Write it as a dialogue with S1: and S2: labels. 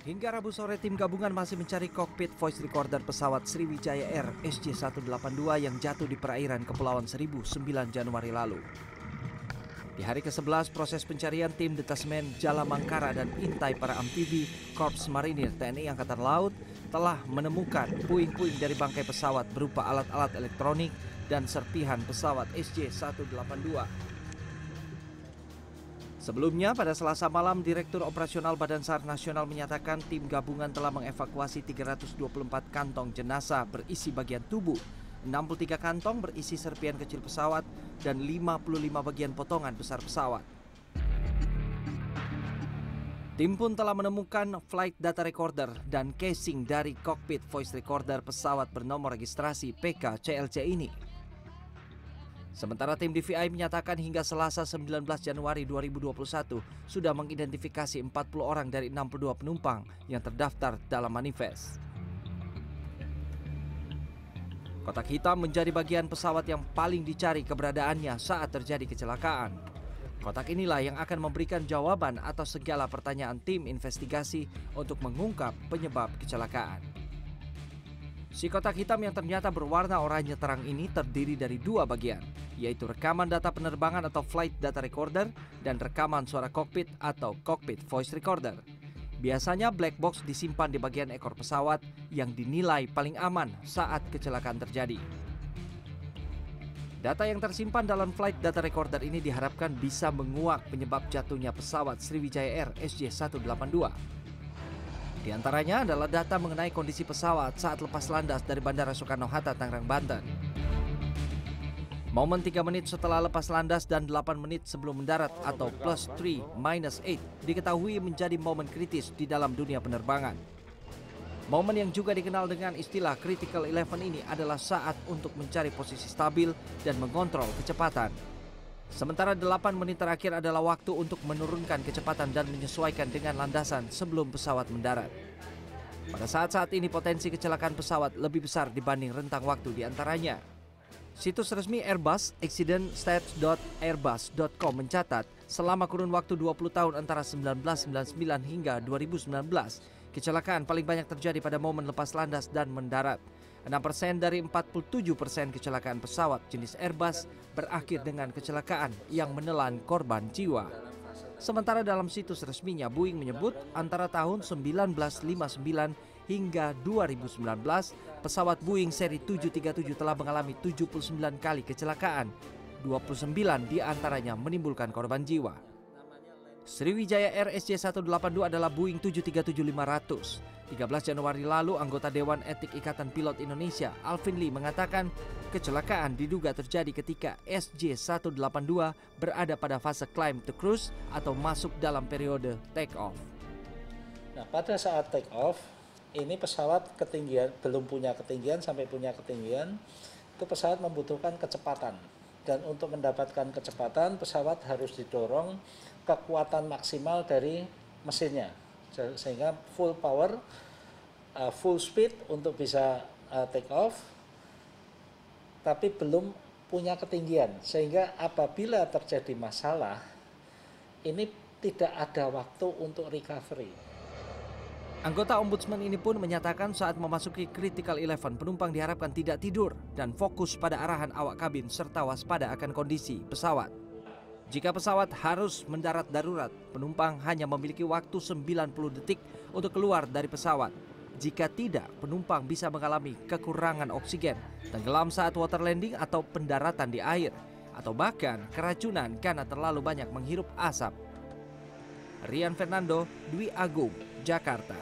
S1: Hingga Rabu sore, tim gabungan masih mencari kokpit voice recorder pesawat Sriwijaya Air SJ182 yang jatuh di perairan Kepulauan Seribu 9 Januari lalu. Di hari ke-11 proses pencarian, tim detasmen Jala Mangkara dan intai para amfibi Korps Marinir TNI Angkatan Laut telah menemukan puing-puing dari bangkai pesawat berupa alat-alat elektronik dan serpihan pesawat SJ182. Sebelumnya, pada Selasa malam, Direktur Operasional Badan SAR Nasional menyatakan tim gabungan telah mengevakuasi 324 kantong jenazah berisi bagian tubuh, 63 kantong berisi serpihan kecil pesawat, dan 55 bagian potongan besar pesawat. Tim pun telah menemukan flight data recorder dan casing dari kokpit voice recorder pesawat bernomor registrasi PK CLC ini. Sementara tim DVI menyatakan hingga Selasa 19 Januari 2021 sudah mengidentifikasi 40 orang dari 62 penumpang yang terdaftar dalam manifest. Kotak hitam menjadi bagian pesawat yang paling dicari keberadaannya saat terjadi kecelakaan. Kotak inilah yang akan memberikan jawaban atas segala pertanyaan tim investigasi untuk mengungkap penyebab kecelakaan. Si kotak hitam yang ternyata berwarna oranye terang ini terdiri dari dua bagian, yaitu rekaman data penerbangan atau flight data recorder dan rekaman suara kokpit atau cockpit voice recorder. Biasanya black box disimpan di bagian ekor pesawat yang dinilai paling aman saat kecelakaan terjadi. Data yang tersimpan dalam flight data recorder ini diharapkan bisa menguak penyebab jatuhnya pesawat Sriwijaya Air SJ182. Di antaranya adalah data mengenai kondisi pesawat saat lepas landas dari Bandara Soekarno-Hatta, Tangerang, Banten. Momen 3 menit setelah lepas landas dan 8 menit sebelum mendarat atau +3-8 diketahui menjadi momen kritis di dalam dunia penerbangan. Momen yang juga dikenal dengan istilah Critical 11 ini adalah saat untuk mencari posisi stabil dan mengontrol kecepatan. Sementara 8 menit terakhir adalah waktu untuk menurunkan kecepatan dan menyesuaikan dengan landasan sebelum pesawat mendarat. Pada saat-saat ini potensi kecelakaan pesawat lebih besar dibanding rentang waktu diantaranya. Situs resmi Airbus, accidentstats.airbus.com mencatat selama kurun waktu 20 tahun antara 1999 hingga 2019, kecelakaan paling banyak terjadi pada momen lepas landas dan mendarat. 6% dari 47% kecelakaan pesawat jenis Airbus berakhir dengan kecelakaan yang menelan korban jiwa. Sementara dalam situs resminya, Boeing menyebut antara tahun 1959 hingga 2019, pesawat Boeing seri 737 telah mengalami 79 kali kecelakaan, 29 diantaranya menimbulkan korban jiwa. Sriwijaya Air SJ182 adalah Boeing 737-500. 13 Januari lalu, anggota Dewan Etik Ikatan Pilot Indonesia, Alvin Lee, mengatakan kecelakaan diduga terjadi ketika SJ182 berada pada fase climb to cruise atau masuk dalam periode take off.
S2: Nah, pada saat take off, ini pesawat ketinggian belum punya ketinggian sampai punya ketinggian, itu pesawat membutuhkan kecepatan. Dan untuk mendapatkan kecepatan, pesawat harus didorong kekuatan maksimal dari mesinnya, sehingga full power, full speed untuk bisa take off, tapi belum punya ketinggian, sehingga apabila terjadi masalah, ini tidak ada waktu untuk recovery.
S1: Anggota Ombudsman ini pun menyatakan saat memasuki Critical 11, penumpang diharapkan tidak tidur dan fokus pada arahan awak kabin serta waspada akan kondisi pesawat. Jika pesawat harus mendarat darurat, penumpang hanya memiliki waktu 90 detik untuk keluar dari pesawat. Jika tidak, penumpang bisa mengalami kekurangan oksigen, tenggelam saat water landing atau pendaratan di air, atau bahkan keracunan karena terlalu banyak menghirup asap. Rian Fernando, Dwi Agung, Jakarta.